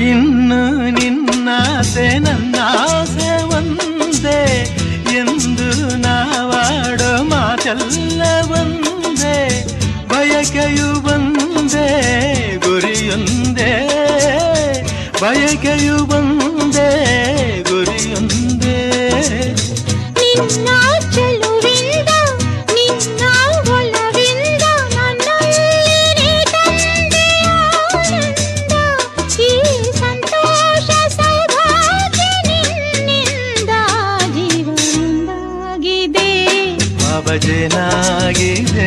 ಇನ್ನು ನಿನ್ನಾಸೆ ನನ್ನಾಸೆ ಒಂದೇ ಎಂದು ನಾವಾಡೋ ಮಾತೆಲ್ಲ ಒಂದೇ, ಬಯಕೆಯು ಒಂದೇ ಗುರಿಯೊಂದೇ, ಬಯಕೆಯು ಒಂದೇ ಗುರಿಯೊಂದೇ. ನಿನ್ನ ಚೆಲುವಿಂದ ನಿನ್ನ ಒಲವಿಂದ ನನ್ನಲ್ಲಿ ತಂದೆ ಆನಂದ, ಈ ಸಂತೋಷ ಸೌಭಾಗ್ಯ ನಿನ್ನಿಂದ ಜೀವನೊಂದಾಗಿದೆ, ಭಾವಜನಾಗಿದೆ.